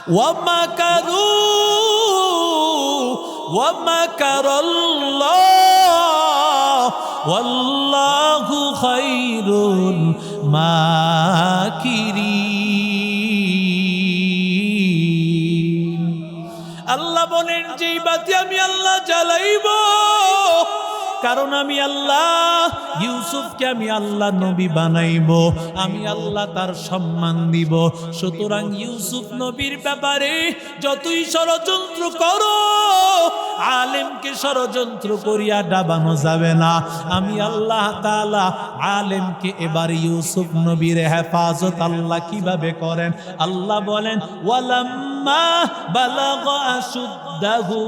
ومكروا ومكر الله والله خير الماكرين আল্লাহ বলেন যেই বাতি আমি আল্লাহ জ্বালাইবো কারণ আমি আল্লাহ ইউসুফকে আমি আল্লাহ নবী বানাইবো আমি আল্লাহ তার সম্মান দিব সুতরাং ইউসুফ নবীর ব্যাপারে যতই ষড়যন্ত্র করো আলেমকে ষড়যন্ত্র করিয়া ডাবানো যাবে না আমি আল্লাহ তাআলা আলেমকে এবার ইউসুফ নবীর হেফাজত আল্লাহ কিভাবে করেন আল্লাহ বলেন ওয়ালাম্মা বালাগা আশুদ্দাহু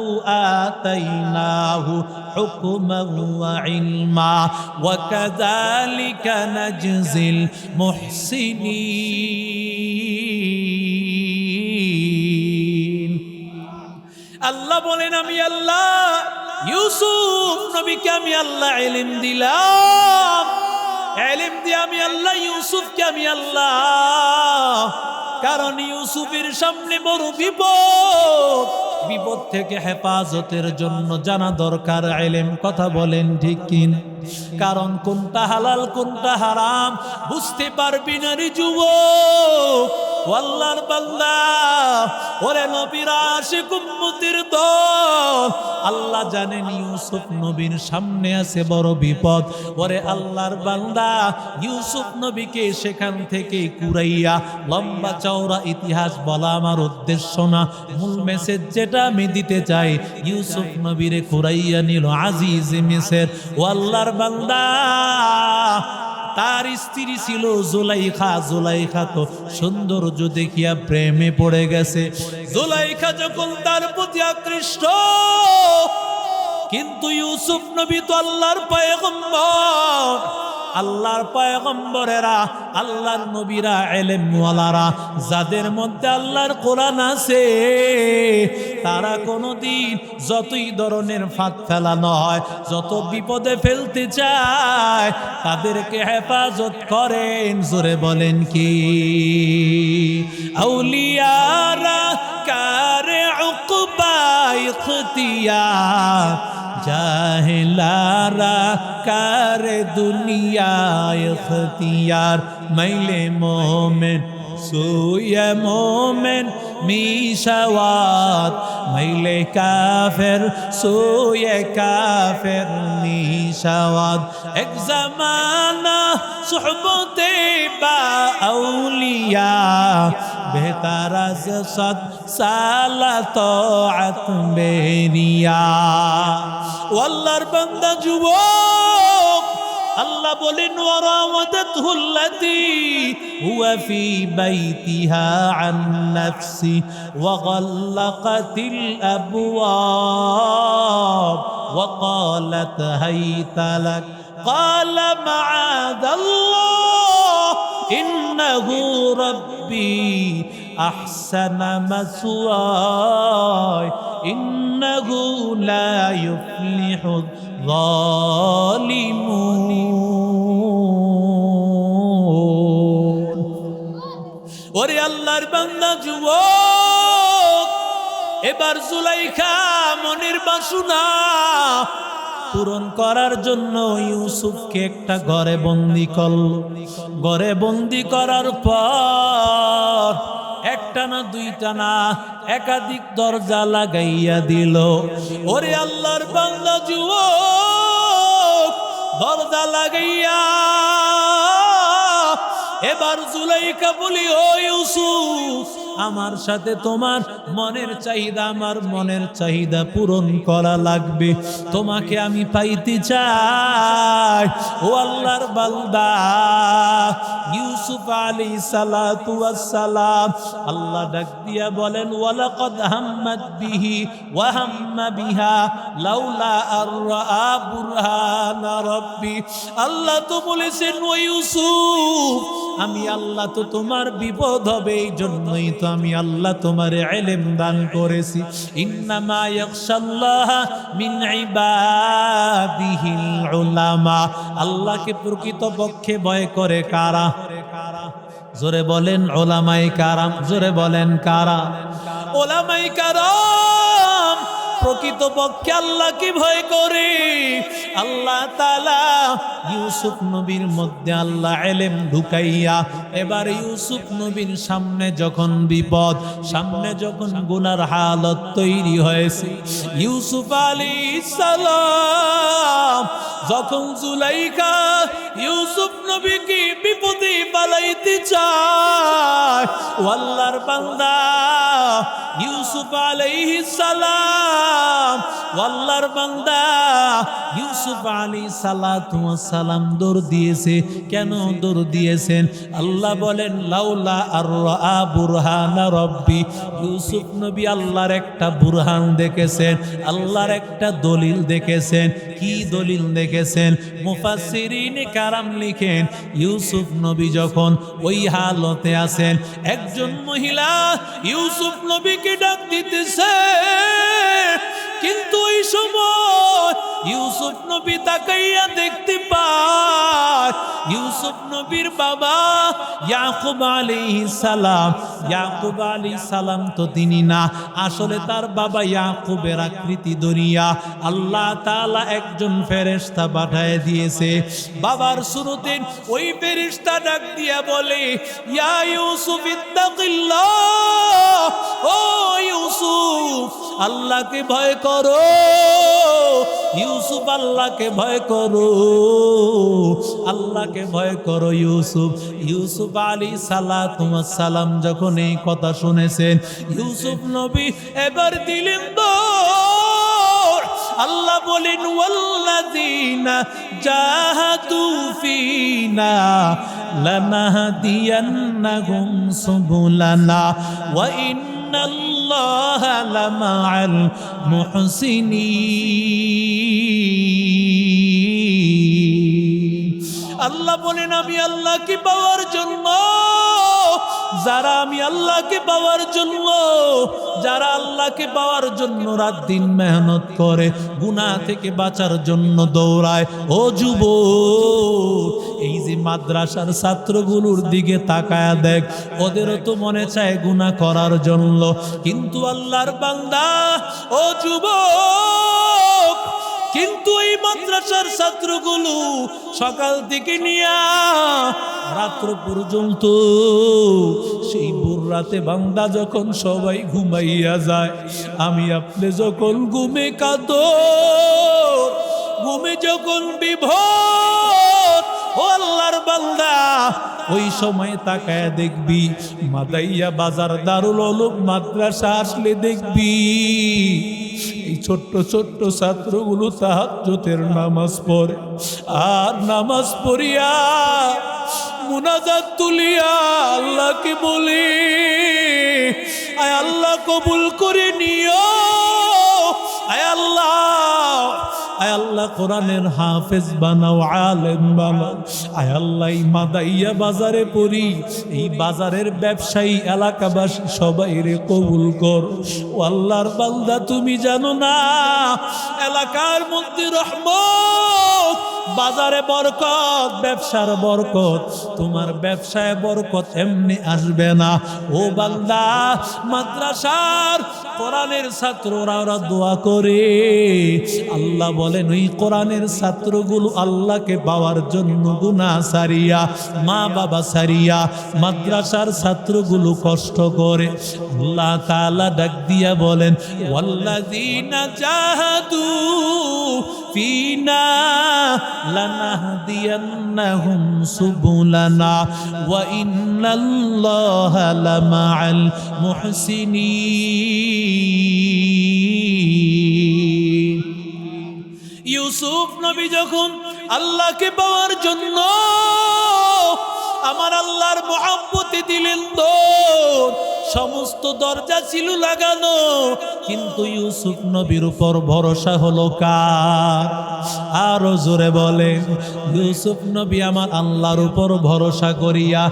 আতাইনাহু হুকমান ওয়া ইলমা ওয়া কাযালিকা নাজজিল মুহসিনিন আল্লাহ বলেন আমি আল্লাহ ইউসুফ নবীকে আমি আল্লাহ ইলম দিলাম ইলম দিয়ে আমি আল্লাহ ইউসুফকে আমি আল্লাহ কারণ ইউসুফের সামনে বড় বিপদ বিপদ থেকে হেফাজতের জন্য জানা দরকার ইলম কথা বলেন ঠিক কিনা কারণ কোনটা হালাল কোনটা হারাম বুঝতে পারবি না রে যুবক আল্লাহর বান্দা ওরে নবীর আশিক উম্মতের দল আল্লাহ জানেন ইউসুফ নবীর সামনে আছে বড় বিপদ ওরে আল্লাহর বান্দা ইউসুফ নবীকে সেখান থেকে কুরাইয়া লম্বা চওড়া ইতিহাস বলা আমার উদ্দেশ্য না মূল মেসেজ যেটা আমি দিতে চাই ইউসুফ নবীরে কুরাইয়া নিল আজিজ মিসর ও আল্লাহর বান্দা তার স্ত্রী ছিল জুলাইখা জুলাইখা তো সৌন্দর্য দেখিয়া প্রেমে পড়ে গেছে জুলাইখা যখন তার প্রতি আকৃষ্ট কিন্তু ইউসুফ নবী তো আল্লাহর পয়গম্বর আল্লাহর পয়গম্বরেরা আল্লাহর নবীরা ইলমওয়ালারা যাদের মধ্যে আল্লাহর কোরআন আছে তারা কোনোদিন যতই ধরনের ফাঁদ ফেলানো হয় যত বিপদে ফেলতে চায় তাদেরকে হেফাজত করেন জোরে বলেন কি আউলিয়ারা কারে উকবা ইখতিয়ার জাহেলারা কারে দুনিয়া ইখতিয়ার মাইলে মোমেন সুয়ে মোমেন মিশাওয়াত মাইলে কাফের সুয়ে কাফের মিশাওয়াত এক জামানা সুহবতে বা আউলিয়া বেহতার আজ সদ সালা তাআত বেরিয়া ও আল্লাহর বান্দা যুবক আল্লাহ বলেন ওয়ারাওয়াদাতুল্লাতী হুয়া ফি বাইতিহা আন নাফসি ওয়া গাল্লাকাতিল আবওয়াব ওয়া ক্বালাত হাইতা লাক ক্বালা মাআদাল্লাহ ইন্নাহু রাব্বি আহসানা মাসওয়ায় ইন্নাহু লা ইউফলিহু যালিমুন ওরে আল্লাহর বান্দা যুবক এবার জুলাইখা মনের বাসনা পূরণ করার জন্য ইউসুফকে একটা ঘরে বন্দী করল ঘরে বন্দী করার পর একটা না দুইটা না একাধিক দরজা লাগাইয়া দিল ওরে আল্লাহর বান্দা যুবক দরজা লাগাইয়া এবার জুলাইখা বলি ও ইউসুফ আমার সাথে তোমার মনের চাহিদা আমার মনের চাহিদা পূরণ করা লাগবে তোমাকে আমি পাইতে চাই ও আল্লাহর বান্দা ইউসুফ আলাইহিস সালাতু ওয়াস সালাম আল্লাহ ডাক দিয়া বলেন ওয়ালাকাদ হাম্মাত বিহি ওয়া হাম্মা বিহা লাউলা আররা বুরহানা রাব্বি আল্লাহ তো বলেছেন ও ইউসুফ আমি আল্লাহ তো তোমার বিপদ হবে এই জন্যই তো আমি আল্লাহ তোমার ইলম দান করেছি ইন্নামা ইয়াখশাল্লাহ মিন ইবাদিহিল উলামা আল্লাহকে প্রকৃতপক্ষে ভয় করে কারা জোরে বলেন ওলামায়ে কারাম, জোরে বলেন কারা? ওলামায়ে কারাম প্রকৃতপক্ষে আল্লাহকে ভয় করে। আল্লাহ তাআলা ইউসুফ নবীর মধ্যে আল্লাহ ইলম ঢুকাইয়া, এবার ইউসুফ নবীর সামনে যখন বিপদ, সামনে যখন গুনার হালত তৈরি হয়েছে, ইউসুফ আলাইহিস সালাম যখন জুলাইখা ইউসুফ নবীকে বিপদে পালাইতে চায়, ও আল্লাহর বান্দা ইউসুফ আলাইহিস সালাম, ও আল্লাহর বান্দা ইউসুফ আলাইহিস সালাতু ওয়াস সালাম দৌড় দিয়েছে। কেন দৌড় দিয়েছেন? আল্লাহ বলেন লাউলা আর-রা বুরহানা রব্বি, ইউসুফ নবী আল্লাহর একটা বুরহান দেখেছেন, আল্লাহর একটা দলিল দেখেছেন। কি দলিল দেখেছেন? মুফাসসিরিন কারাম লিখেন, ইউসুফ নবী যখন ওই হালতে আছেন, একজন মহিলা ইউসুফ নবীকে ডাক দিতেছে, কিন্তু ওই সময় ইউসুফ নবী তাকাইয়া দেখতে পায় ইউসুফ নবীর বাবা ইয়াকুব আলাইহিস সালাম। ইয়াকুব আলাইহিস সালাম তো তিনি না, আসলে তার বাবা ইয়াকুবের আকৃতি ধরিয়া আল্লাহ তাআলা একজন ফেরেশতা পাঠিয়ে দিয়েছে। বাবার শুরুতে ওই ফেরেশতা ডাক দিয়া বলে, ইয়া ইউসুফ ইত্তাকিল্লাহ, ও ইউসুফ আল্লাহকে ভয় করো, ইউসুফ আল্লাহকে ভয় করো, আল্লাহকে ভয় করো ইউসুফ। ইউসুফ আলাইহিস সালাতু ওয়াস সালাম যখন এই কথা শুনেছেন, ইউসুফ নবী এবার দিলেন দৌড়। আল্লাহ বলেন ওয়াল্লাযীনা জাহাদু ফীনা লানাহদিয়ান্নাহুম সুবুলানা ওয়া ইন্নাল্লাহা লামাআল মুহসিনিন। আল্লাহ বলেন আমি আল্লাহকে পাওয়ার জন্য, যারা আমি আল্লাহকে পাওয়ার জন্য, যারা আল্লাহকে পাওয়ার জন্য রাত দিন মেহনত করে, গুনাহ থেকে বাঁচার জন্য দৌড়ায়, ও যুবক এই যে মাদ্রাসার ছাত্রগুলোর দিকে তাকায়া দেখ, ওদেরও তো মনে চায় গুনাহ করার জন্য, কিন্তু আল্লাহর বান্দা ও যুবক, কিন্তু এই মাদ্রাসার ছাত্রগুলো সকাল থেকে নিয়া রাত্র পর্যন্ত, সেই ভোর রাতে বান্দা যখন সবাই ঘুমাইয়া যায়, আমি আপনি যখন ঘুমে কাতর, ঘুমে যখন বিভোর, ও আল্লাহর বান্দা ওই সময় তাকায় দেখবি মাদাইয়া বাজার দারুল উলুম মাদ্রাসা আসলে দেখবি এই ছোট্ট ছোট্ট ছাত্রগুলো তাহাজ্জুদের নামাজ পড়ে, আর নামাজ পড়িয়া মুনাজাত তুলিয়া আল্লাহকে বলে, আয় আল্লাহ কবুল করে নিও, আয় আল্লাহ, আয় আল্লাহ কোরআনের হাফেজ বানাও, আলেম বানাও, আয় আল্লাহ এই মাদাইয়া বাজারে পড়ি, এই বাজারের ব্যবসায়ী এলাকাবাসী সবাই রে কবুল কর। ও আল্লাহর বান্দা তুমি জানো না, এলাকার মধ্যে রহমত, বাজারে বরকত, ব্যবসার বরকত, তোমার ব্যবসায় বরকত এমনি আসবে না। ও বান্দা মাদ্রাসার কোরআনের ছাত্ররা ওরা দোয়া করে, আল্লাহ বলেন ওই কোরআনের ছাত্রগুলো আল্লাহকে পাওয়ার জন্য গুনাহ সারিয়া, মা বাবা সারিয়া মাদ্রাসার ছাত্রগুলো কষ্ট করে। আল্লাহ তাআলা ডাক দিয়া বলেন ওয়াল্লাযীনা জাহাদু ফিনা লানাহদিয়ান্নাহুম সুবুলানা ওয়া ইন্নাল্লাহা লামাআল মুহসিনিন। ইউসুফ নবী যখন আল্লাহকে পাওয়ার জন্য আমার আল্লাহর মহব্বতে দিলেন দৌড়, সমস্ত দরজা ছিল লাগানো, কিন্তু ইউসুফ নবীর উপর ভরসা হলো কার? আরো জোরে বলে, ইউসুফ নবী আমার আল্লাহর উপর ভরসা করিয়া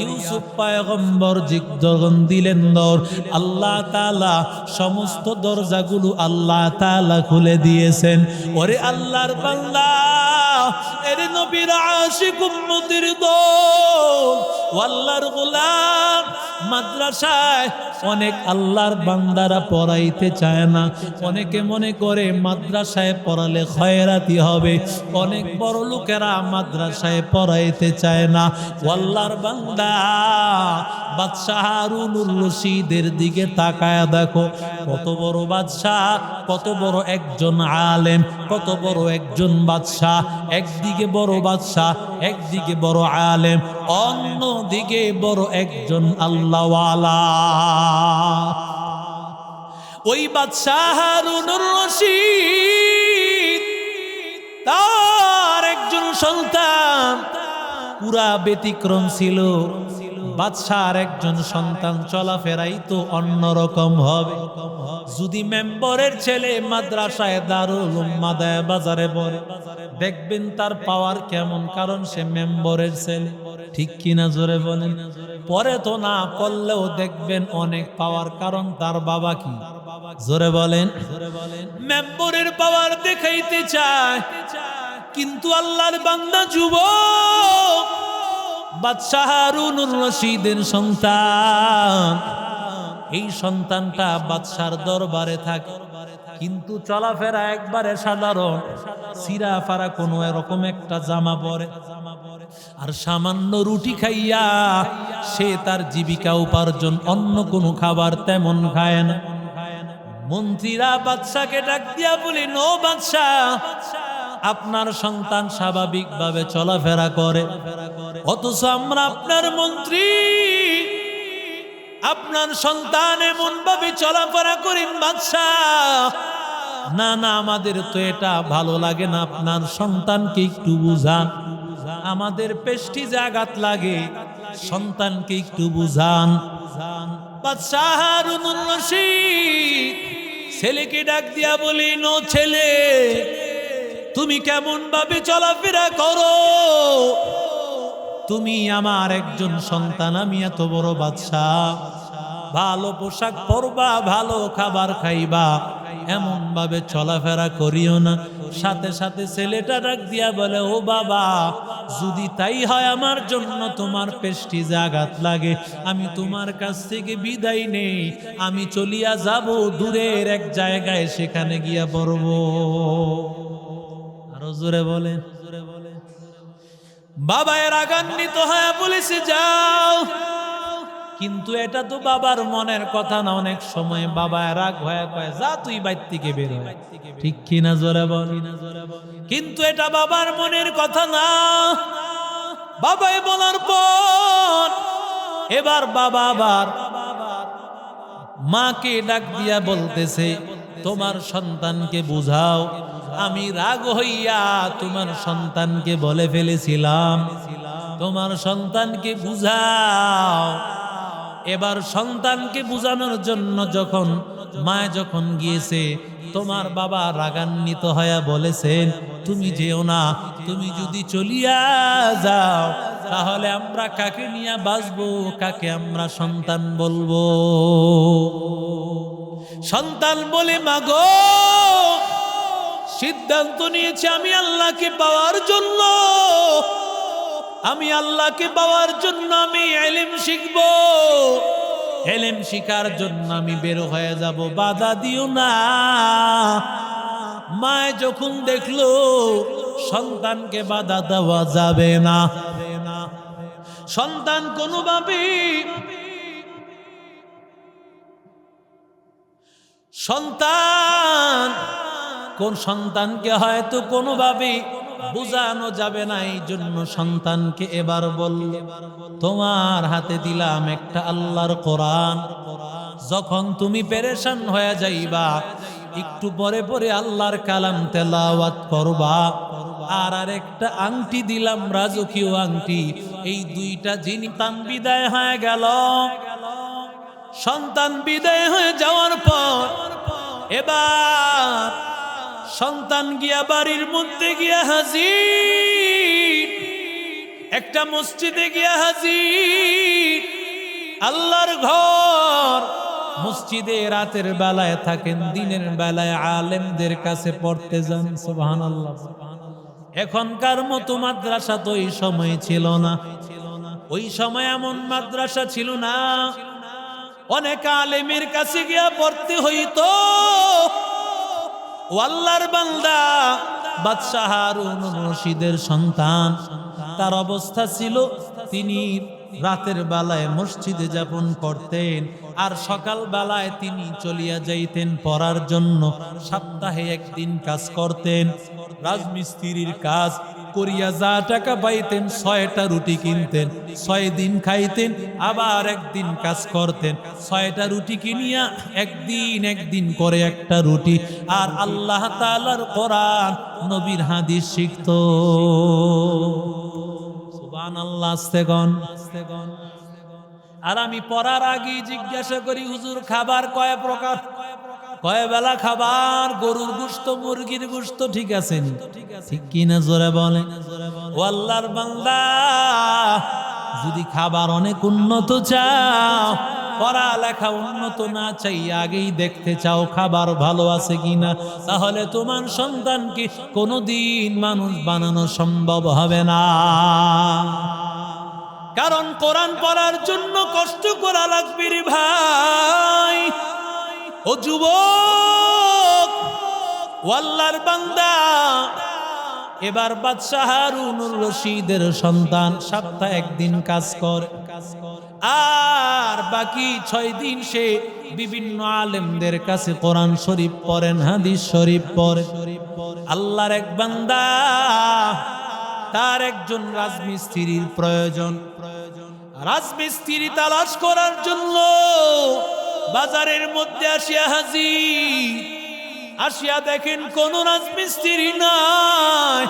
ইউসুফ পয়গম্বর যখন দিলেন দৌড়, আল্লাহ তাআলা সমস্ত দরজাগুলো আল্লাহ তাআলা খুলে দিয়েছেন। ওরে আল্লাহর বান্দা, মায়ের নবীর আশিক উম্মতির দল ও আল্লাহর গোলাম। মাদ্রাসায় অনেক আল্লাহর বান্দারা পড়াইতে চায় না। অনেকে মনে করে মাদ্রাসায় পড়ালে খয়রাতি হবে। অনেক বড় লোকেরা মাদ্রাসায় পড়াইতে চায় না। আল্লাহর বান্দা বাদশাহ হারুনুর রশিদের দিকে তাকায় দেখো, কত বড় বাদশাহ, কত বড় একজন আলেম, কত বড় একজন বাদশাহ। একদিকে বড় বাদশাহ, একদিকে বড় আলেম, অন্যদিকে বড় একজন আল্লাহওয়ালা। ওই বাদশাহ হারুনুর রশিদ তার একজন সন্তান পুরা ব্যতিক্রম ছিল। বাদশার একজন সন্তান চলাফেরাই তো অন্যরকম হবে। যদি মেম্বরের ছেলে মাদ্রাসায় দারুল উলুম মাদায়া বাজারে পড়ে, দেখবেন তার পাওয়ার কেমন, কারণ সে মেম্বরের ছেলে। ঠিক কিনা জোরে বলেন? পরে তো না পড়লেও দেখবেন অনেক পাওয়ার, কারণ তার বাবা কি? জোরে বলেন। মেম্বরের পাওয়ার দেখাইতে চায়, কিন্তু আল্লাহর বান্দা যুবক বাদশাহ হারুনুর রশিদের সন্তান, এই সন্তানটা বাদশার দরবারে থাকে, কিন্তু চলাফেরা একবারে সাধারণ, সিরা ফারা কোনো এরকম একটা জামা পরে, আর সামান্য রুটি খাইয়া সে তার জীবিকা উপার্জন, অন্য কোনো খাবার তেমন খায় না। মন্ত্রীরা বাদশাকে ডাক দিয়া বলি, নো বাদশাহ, আপনার সন্তান স্বাভাবিকভাবে চলাফেরা করে, অথচ আমরা আপনার মন্ত্রী, আপনার সন্তান এমন ভাবে চলাফেরা করেন বাদশাহ। না না, আমাদের তো এটা ভালো লাগে না, আপনার সন্তানকে একটু বুঝান, আমাদের পেস্টিজে আঘাত লাগে, সন্তানকে একটু বুঝান। বাদশাহ হারুনুর রশিদ ছেলেকে ডাক দিয়া বলি, নো ছেলে, তুমি কেমন ভাবে চলাফেরা করো? তুমি আমার একজন সন্তান, আমি এত বড় বাদশাহ, ভালো পোশাক পরবা, ভালো খাবার খাইবা, এমন ভাবে চলাফেরা করিও না। সাথে সাথে ছেলেটা ডাক দিয়া বলে, ও বাবা, যদি তাই হয় আমার জন্য তোমার পেস্টিজে আঘাত লাগে, আমি তোমার কাছ থেকে বিদায় নেই, আমি চলিয়া যাব দূরের এক জায়গায়, সেখানে গিয়া পড়ব। আরো জোরে বলেন। বাবা এর রাগান্বিত হয়ে বলেছে, যাও। কিন্তু এটা তো বাবার মনের কথা না। অনেক সময় বাবা রাগ হয়ে কয়, যা তুই বাইর থেকে বের হ। ঠিক কিনা জোরে বল। কিন্তু এটা বাবার মনের কথা না। বাবাই বলার পর এবার বাবা আবার মাকে ডাক দিয়া বলতেছে, তোমার সন্তানকে বুঝাও, আমি রাগ হইয়া তোমার সন্তানকে বলে ফেলেছিলাম, তোমার সন্তানকে বুঝাও। এবার সন্তানকে বুঝানোর জন্য যখন মা যখন গিয়েছে, তোমার বাবা রাগান্বিত হয়ে বলেছেন, তুমি যেও না, তুমি যদি চলিয়া যাও তাহলে আমরা কাকে নিয়ে বাঁচবো, কাকে আমরা সন্তান বলবো? সন্তান বলে, মাগো, সিদ্ধান্ত নিয়েছি আমি আল্লাহকে পাওয়ার জন্য, আমি আল্লাহকে পাওয়ার জন্য আমি ইলম শিখব, ইলম শিখার জন্য আমি বের হয়ে যাব, বাধা দিও না। মা যখন দেখলো সন্তানকে বাধা দেওয়া যাবে না, সন্তান কোনোভাবে কোন সন্তানকে হয়তো কোনোভাবে বুঝানো যাবে না, এই জন্য সন্তানকে এবার বলল, তোমার হাতে দিলাম একটা আল্লাহর কোরআন, যখন তুমি পেরেশান হয়ে যাইবা একটু পরে পরে আল্লাহর কালাম তেলাওয়াত করবা। আর আরেকটা আংটি দিলাম, রাজকীয় আংটি, এই দুইটা জিনিস। সন্তান বিদায় হয়ে গেল। সন্তান বিদায় হয়ে যাওয়ার পর এবার সন্তান গিয়া বাড়ির মধ্যে গিয়া হাজির, একটা মসজিদে গিয়া হাজির, আল্লাহর ঘর। মসজিদে রাতের বেলায় থাকেন, দিনের বেলায় আলেমদের কাছে পড়তে যান। সুবহানাল্লাহ। এখনকার মতো মাদ্রাসা তো ওই সময় ছিল না। ওই সময় এমন মাদ্রাসা ছিল না। অনেক আলেমের কাছে গিয়া পড়তে হইতো। ও আল্লাহর বান্দা বাদশাহ হারুন রশিদের সন্তান, তার অবস্থা ছিল তিনি রাতের বেলায় মসজিদে যাপন করতেন, আর সকাল বেলায় তিনি চলিয়া যাইতেন পড়ার জন্য। সপ্তাহে একদিন কাজ করতেন, রাজমিস্ত্রির কাজ করিয়া যা টাকা পাইতেন 6টা রুটি কিনতেন, 6 দিন খাইতেন, আবার একদিন কাজ করতেন, 6টা রুটি কিনিয়া একদিন করে একটা রুটি, আর আল্লাহ তাআলার কোরআন নবীর হাদিস শিখত। সুবহানাল্লাহ, আস্তেগণ। আর আমি পড়ার আগেই জিজ্ঞাসা করি, হুজুর খাবার কয় প্রকার, কয় বেলা খাবার? গরুর গোশত, মুরগির গোশত, ঠিক আছে নি? ঠিক কিনা জোরে বলে। ও আল্লাহর বান্দা, যদি খাবার অনেক উন্নত চাও, পড়ালেখা উন্নত না চাই, আগেই দেখতে চাও খাবার ভালো আছে কিনা, তাহলে তোমার সন্তানকে কোনোদিন মানুষ বানানো সম্ভব হবে না। কারণ কোরআন পড়ার জন্য কষ্ট করা লাগবে রে ভাই। ও যুবক, ও আল্লাহর বান্দা, এবার বাদশাহ হারুনুর রশিদের সন্তান সপ্তাহে একদিন কাজ করে, আর বাকি 6 দিন সে বিভিন্ন আলেমদের কাছে কোরআন শরীফ পড়েন, হাদিস শরীফ পড়ে। আল্লাহর এক বান্দা, তার একজন রাজমিস্ত্রির প্রয়োজন। রাজমিস্ত্রি তালাশ করার জন্য বাজারের মধ্যে আসিয়া হাজির। আসিয়া দেখেন কোন রাজমিস্ত্রি নাই।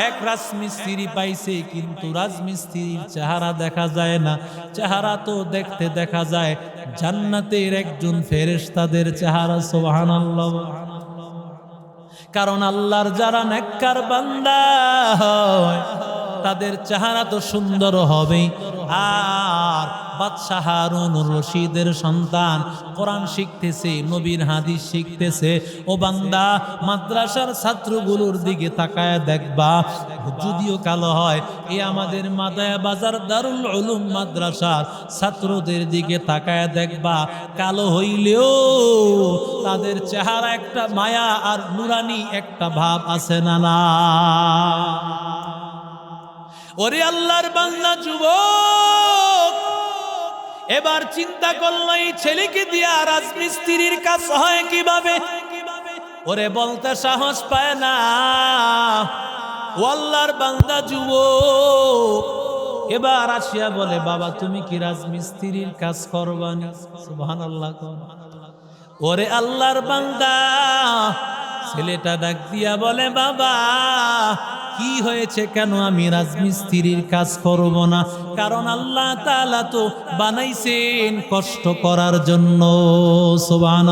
এক রাজমিস্ত্রি পাইছে, কিন্তু রাজমিস্ত্রির চেহারা দেখা যায় না। চেহারা তো দেখতে দেখা যায় জান্নাতের একজন ফেরেশতাদের চেহারা। সুবহানাল্লাহ। কারণ আল্লাহর যারা নেককার বান্দা হয়, তাদের চেহারা তো সুন্দর হবেই। আর বাদশাহ হারুনুর রশিদের সন্তান কোরআন শিখতেছে, নবীর হাদিস শিখতেছে। ও বান্দা, মাদ্রাসার ছাত্রগুলোর দিকে তাকায় দেখবা, যদিও কালো হয়, এ আমাদের মাদায়া বাজার দারুল উলুম মাদ্রাসার ছাত্রদের দিকে তাকায় দেখবা, কালো হইলেও তাদের চেহারা একটা মায়া আর নুরানি একটা ভাব আছে না না? ওরে আল্লাহর বান্দা যুবক, এবার চিন্তা করলো এই ছেলেকে দিয়া রাজমিস্ত্রির কাজ হয় কিভাবে? ওরে বলতে সাহস পায় না। ও আল্লাহর বান্দা যুবক এবার আসিয়া বলে, বাবা তুমি কি রাজমিস্ত্রির কাজ করবানি? সুবহানাল্লাহ। ওরে আল্লাহর বান্দা, ছেলেটা ডাক দিয়া বলে, বাবা কি হয়েছে, কেন আমি রাজমিস্ত্রির কাজ করব না? কারণ আল্লাহ তাআলা তো বানাইছেন কষ্ট করার জন্য। সুবহানাল্লাহ।